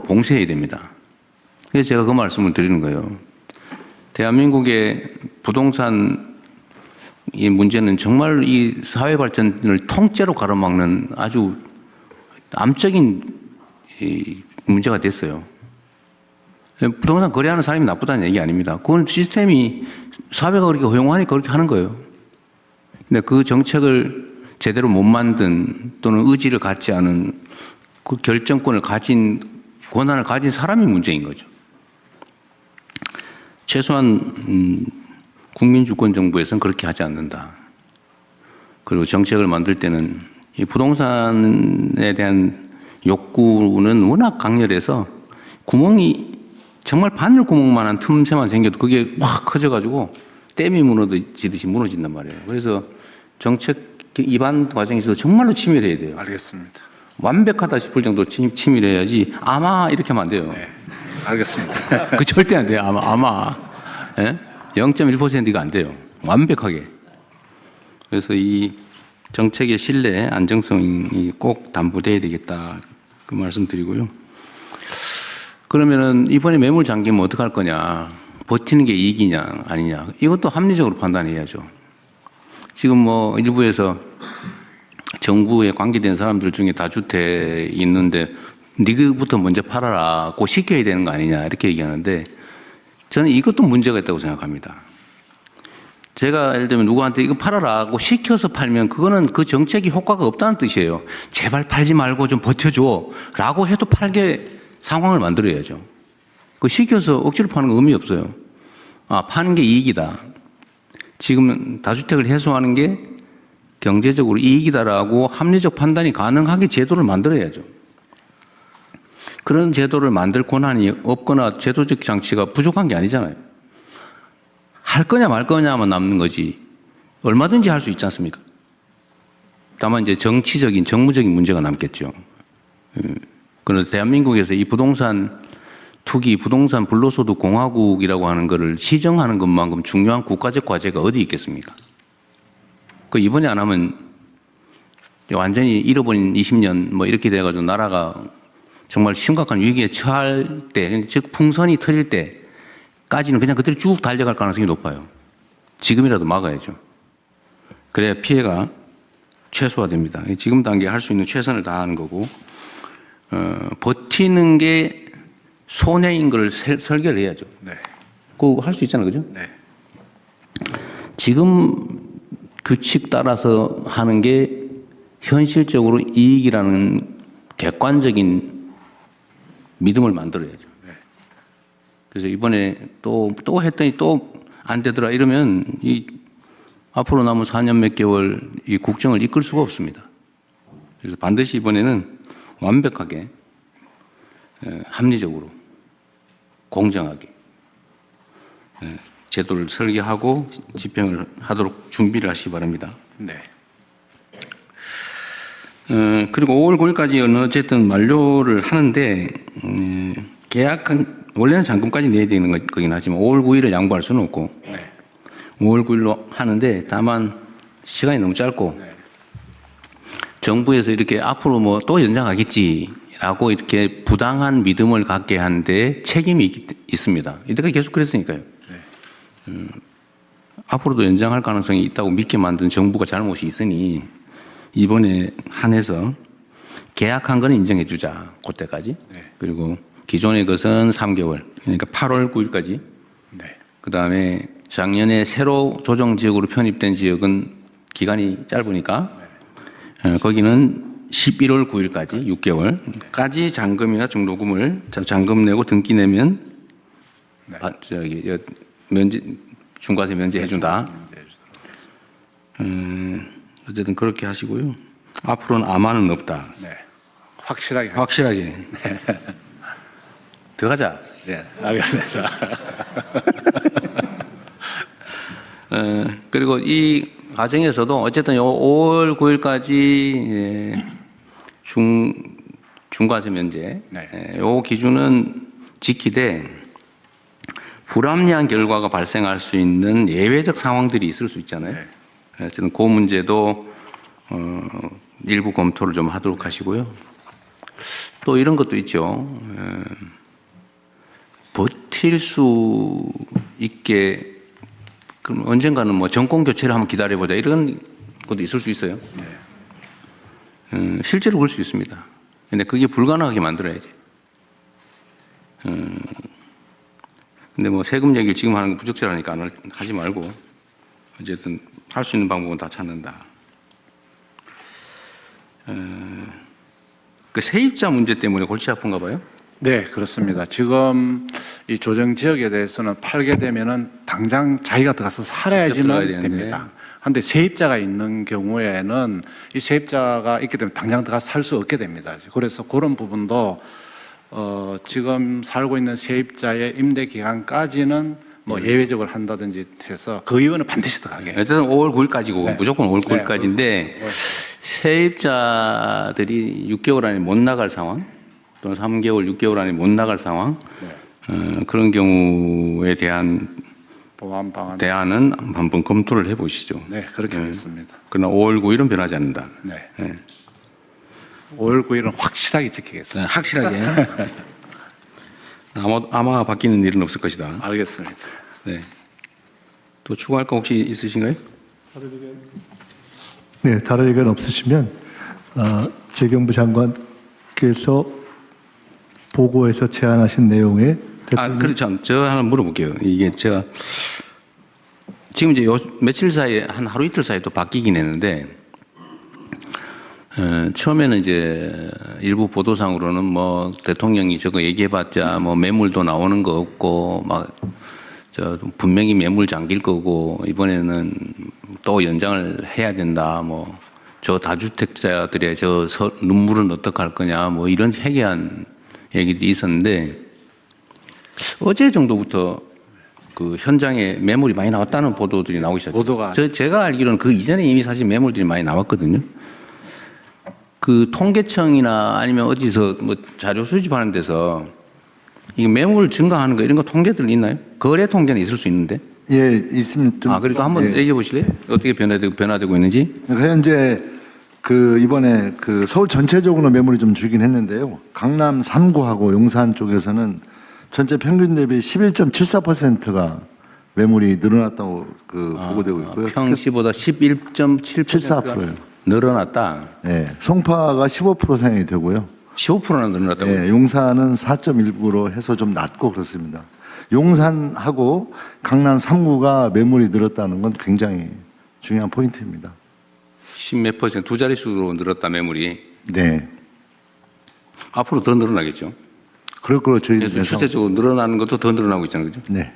봉쇄해야 됩니다. 그래서 제가 그 말씀을 드리는 거예요. 대한민국의 부동산 이 문제는 정말 이 사회 발전을 통째로 가로막는 아주 암적인 문제가 됐어요. 부동산 거래하는 사람이 나쁘다는 얘기 아닙니다. 그건 시스템이 사회가 그렇게 허용하니까 그렇게 하는 거예요. 근데 그 정책을 제대로 못 만든 또는 의지를 갖지 않은 그 결정권을 가진 권한을 가진 사람이 문제인 거죠. 최소한 국민주권정부에서는 그렇게 하지 않는다. 그리고 정책을 만들 때는 이 부동산에 대한 욕구는 워낙 강렬해서 구멍이 정말 바늘 구멍만한 틈새만 생겨도 그게 확 커져가지고 댐이 무너지듯이 무너진단 말이에요. 그래서 정책 입안 과정에서 정말로 치밀해야 돼요. 알겠습니다. 완벽하다 싶을 정도로 치밀해야지 아마 이렇게 하면 안 돼요. 네, 알겠습니다. 그 절대 안 돼요. 아마. 예? 0.1%가 안 돼요. 완벽하게. 그래서 이 정책의 신뢰, 안정성이 꼭 담보돼야 되겠다. 그 말씀 드리고요. 그러면은 이번에 매물 잠기면 어떡할 거냐. 버티는 게 이익이냐, 아니냐. 이것도 합리적으로 판단해야죠. 지금 뭐 일부에서 정부에 관계된 사람들 중에 다주택 있는데 니그부터 먼저 팔아라고 시켜야 되는 거 아니냐 이렇게 얘기하는데 저는 이것도 문제가 있다고 생각합니다. 제가 예를 들면 누구한테 이거 팔아라고 시켜서 팔면 그거는 그 정책이 효과가 없다는 뜻이에요. 제발 팔지 말고 좀 버텨줘 라고 해도 팔게 상황을 만들어야죠. 그 시켜서 억지로 파는 거 의미 없어요. 아, 파는 게 이익이다. 지금 다주택을 해소하는 게 경제적으로 이익이다라고 합리적 판단이 가능하게 제도를 만들어야죠. 그런 제도를 만들 권한이 없거나 제도적 장치가 부족한 게 아니잖아요. 할 거냐 말 거냐만 남는 거지 얼마든지 할 수 있지 않습니까? 다만 이제 정치적인 정무적인 문제가 남겠죠. 그런데 대한민국에서 이 부동산 투기, 부동산 불로소득 공화국이라고 하는 것을 시정하는 것만큼 중요한 국가적 과제가 어디 있겠습니까? 그 이번에 안 하면 완전히 잃어버린 20년 뭐 이렇게 돼가지고 나라가 정말 심각한 위기에 처할 때, 즉 풍선이 터질 때까지는 그냥 그대로 쭉 달려갈 가능성이 높아요. 지금이라도 막아야죠. 그래야 피해가 최소화됩니다. 지금 단계에 할 수 있는 최선을 다하는 거고, 버티는 게 손해인 걸 설계를 해야죠. 네. 그거 할 수 있잖아요, 그죠? 네. 지금 규칙 따라서 하는 게 현실적으로 이익이라는 객관적인 믿음을 만들어야죠. 네. 그래서 이번에 또 했더니 또 안 되더라 이러면 이 앞으로 남은 4년 몇 개월 이 국정을 이끌 수가 없습니다. 그래서 반드시 이번에는 완벽하게 합리적으로 공정하게 제도를 설계하고 집행을 하도록 준비를 하시기 바랍니다. 네. 그리고 5월 9일까지 어쨌든 만료를 하는데 계약한 원래는 잔금까지 내야 되는 거긴 하지만 5월 9일을 양보할 수는 없고 네. 5월 9일로 하는데 다만 시간이 너무 짧고 네. 정부에서 이렇게 앞으로 뭐 또 연장하겠지라고 이렇게 부당한 믿음을 갖게 하는데 책임이 있습니다. 이때까지 계속 그랬으니까요. 네. 앞으로도 연장할 가능성이 있다고 믿게 만든 정부가 잘못이 있으니 이번에 한해서 계약한 거는 인정해 주자. 그때까지. 네. 그리고 기존의 것은 3개월. 그러니까 8월 9일까지. 네. 그다음에 작년에 새로 조정 지역으로 편입된 지역은 기간이 짧으니까 거기는 11월 9일까지 6개월까지 잔금이나 중도금을 잔금 내고 등기 내면 네. 면제 중과세 면제해 준다. 네. 어쨌든 그렇게 하시고요. 앞으로는 아마는 없다. 네. 확실하게. 확실하게. 들어가자. 네. 알겠습니다. 그리고 이 과정에서도 어쨌든 5월 9일까지 중과세 면제 네. 요 기준은 지키되 불합리한 결과가 발생할 수 있는 예외적 상황들이 있을 수 있잖아요. 네. 어쨌든 그 문제도 일부 검토를 좀 하도록 하시고요. 또 이런 것도 있죠. 버틸 수 있게 그럼 언젠가는 뭐 정권 교체를 한번 기다려보자 이런 것도 있을 수 있어요. 실제로 그럴 수 있습니다. 근데 그게 불가능하게 만들어야지. 근데 뭐 세금 얘기를 지금 하는 건 부적절하니까 하지 말고 어쨌든 할 수 있는 방법은 다 찾는다. 그 세입자 문제 때문에 골치 아픈가 봐요. 네, 그렇습니다. 지금 이 조정 지역에 대해서는 팔게 되면은 당장 자기가 들어가서 들어가야 살아야지만 되는데. 됩니다. 그런데 세입자가 있는 경우에는 이 세입자가 있기 때문에 당장 들어가서 살 수 없게 됩니다. 그래서 그런 부분도 지금 살고 있는 세입자의 임대 기간까지는 뭐 예외적으로 한다든지 해서 그 이유는 반드시 들어가게. 어쨌든 5월 9일까지고 네. 무조건 5월 네, 9일까지인데 세입자들이 6개월 안에 못 나갈 상황 또는 3개월, 6개월 안에 못 나갈 상황 그런 경우에 대한 보완 방안. 대안은 한번 검토를 해보시죠. 네, 그렇게 하겠습니다. 그러나 5월 9일은 변하지 않는다. 네. 네. 5월 9일은 확실하게 지키겠습니다. 확실하게. 아마 바뀌는 일은 없을 것이다. 알겠습니다. 네. 또 추가할 거 혹시 있으신가요? 네, 다른 의견 없으시면 재경부 장관께서 보고에서 제안하신 내용에 그렇죠. 저 하나 물어볼게요. 이게 제가 지금 이제 며칠 사이에 한 하루 이틀 사이에 또 바뀌긴 했는데 처음에는 이제 일부 보도상으로는 뭐 대통령이 저거 얘기해봤자 뭐 매물도 나오는 거 없고 막 저 분명히 매물 잠길 거고 이번에는 또 연장을 해야 된다 뭐 저 다주택자들의 저 눈물은 어떡할 거냐 뭐 이런 회개한 얘기들이 있었는데 어제 정도부터 그 현장에 매물이 많이 나왔다는 보도들이 나오기 시작했어요. 보도가 제가 알기로는 그 이전에 이미 사실 매물들이 많이 나왔거든요. 그 통계청이나 아니면 어디서 뭐 자료 수집하는 데서 이 매물 증가하는 거 이런 거 통계들 있나요? 거래 통계는 있을 수 있는데. 예, 있습니다. 그래서 한번 예. 얘기해 보실래요? 어떻게 변화되고 있는지? 그러니까 현재 이번에 서울 전체적으로 매물이 좀 줄긴 했는데요. 강남 3구하고 용산 쪽에서는 전체 평균 대비 11.74%가 매물이 늘어났다고 보고되고 있고요. 평시보다 11.7%가 74%예요. 늘어났다. 예, 송파가 15% 상향이 되고요. 15%나 늘어났다고. 예, 용산은 4.19% 해서 좀 낮고 그렇습니다. 용산하고 강남 3구가 매물이 늘었다는 건 굉장히 중요한 포인트입니다. 10몇 퍼센트 두 자릿수로 늘었다 매물이. 네. 앞으로 더 늘어나겠죠. 그럴 거로 저희는 그래서 추세적으로 늘어나는 것도 더 늘어나고 있잖아요. 그죠? 네.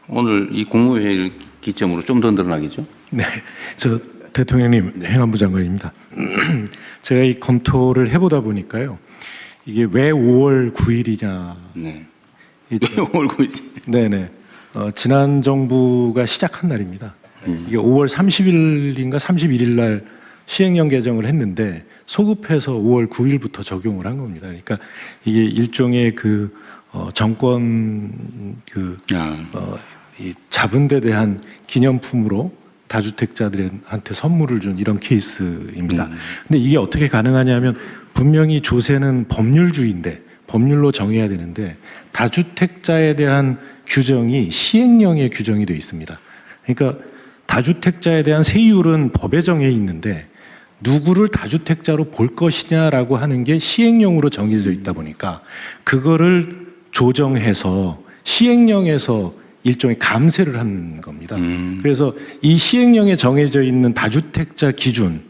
오늘 이 국무회의를 기점으로 좀 더 늘어나겠죠. 네, 저 대통령님 행안부 장관입니다. 제가 이 검토를 해보다 보니까요, 이게 왜 5월 9일이냐? 네. 왜 5월 9일이지? 네네. 지난 정부가 시작한 날입니다. 이게 5월 30일인가 31일 날 시행령 개정을 했는데 소급해서 5월 9일부터 적용을 한 겁니다. 그러니까 이게 일종의 정권 이 자본에 대한 기념품으로 다주택자들한테 선물을 준 이런 케이스입니다. 근데 이게 어떻게 가능하냐면 분명히 조세는 법률주의인데 법률로 정해야 되는데 다주택자에 대한 규정이 시행령에 규정이 되어 있습니다. 그러니까 다주택자에 대한 세율은 법에 정해 있는데 누구를 다주택자로 볼 것이냐라고 하는 게 시행령으로 정해져 있다 보니까 그거를 조정해서 시행령에서 일종의 감세를 한 겁니다. 그래서 이 시행령에 정해져 있는 다주택자 기준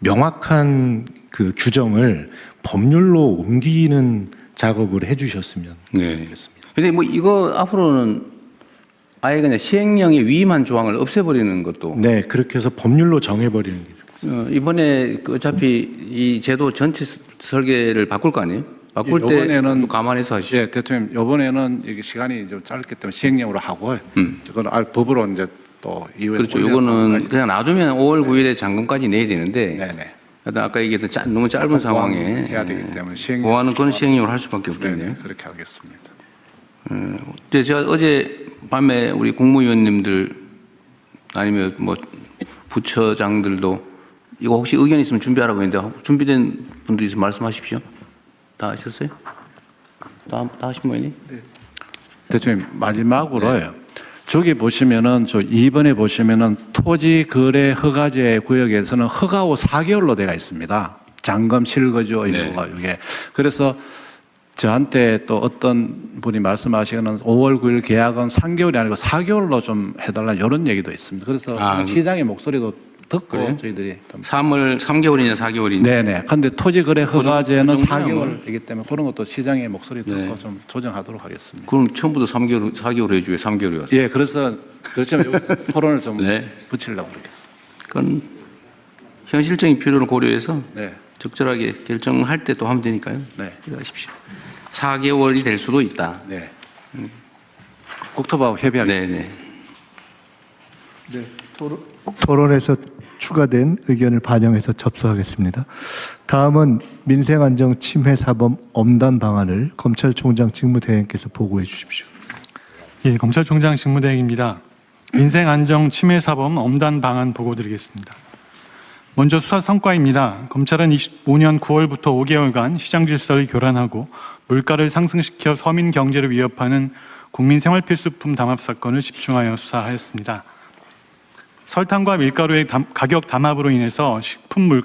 명확한 그 규정을 법률로 옮기는 작업을 해주셨으면 좋겠습니다. 근데 뭐 이거 앞으로는 아예 그냥 시행령에 위임한 조항을 없애버리는 것도. 네, 그렇게 해서 법률로 정해버리는 게 좋겠습니다. 이번에 어차피 이 제도 전체 설계를 바꿀 거 아니에요? 바꿀 때 이번에는 감안해서 하시죠. 예, 대통령 이번에는 이게 시간이 좀 짧기 때문에 시행령으로 하고 이건 법으로 이제 또 이후에 그렇죠. 이거는 그냥 놔두면 5월 9일에 잔금까지 내야 되는데 네네. 하여튼 아까 얘기했던 너무 짧은 상황에 해야 되기 때문에 시행령 보완은 그건 시행령으로 할 수밖에 없겠네요. 네네, 그렇게 하겠습니다. 근데 제가 어제 밤에 우리 국무위원님들 아니면 뭐 부처장들도 이거 혹시 의견 있으면 준비하라고 했는데 준비된 분도 있으면 말씀하십시오. 다 하셨어요? 다 하신 모양이니? 대통령 마지막으로요. 저기 보시면은 저 2번에 보시면은 토지 거래 허가제 구역에서는 허가 후 4개월로 되어 있습니다. 잔금 실거주 의무가 이게. 그래서 저한테 또 어떤 분이 말씀하시기는 5월 9일 계약은 3개월이 아니고 4개월로 좀 해달라 이런 얘기도 있습니다. 그래서 시장의 목소리도 듣고 그래요? 저희들이 좀 3개월이냐 4개월이냐? 네네. 근데 토지 거래 허가제는 그 정도면 4개월이기 때문에 그런 것도 시장의 목소리 듣고 좀 조정하도록 하겠습니다. 그럼 처음부터 4개월 해주고 3개월이 왔어요. 예, 그래서 그렇지만 여기서 토론을 좀 네. 붙이려고 그러겠습니다. 그건 현실적인 필요를 고려해서 네, 적절하게 결정할 때 또 하면 되니까요. 네, 그러하십시오. 4개월이 될 수도 있다. 네. 국토부하고 협의하겠습니다. 네네. 토론에서 추가된 의견을 반영해서 접수하겠습니다. 다음은 민생안정 침해 사범 엄단 방안을 검찰총장 직무대행께서 보고해 주십시오. 예, 검찰총장 직무대행입니다. 민생안정 침해 사범 엄단 방안 보고드리겠습니다. 먼저 수사 성과입니다. 검찰은 25년 9월부터 5개월간 시장 질서를 교란하고 물가를 상승시켜 서민 경제를 위협하는 국민 생활필수품 담합 사건을 집중하여 수사하였습니다. 설탕과 밀가루의 가격 담합으로 인해서 식품 물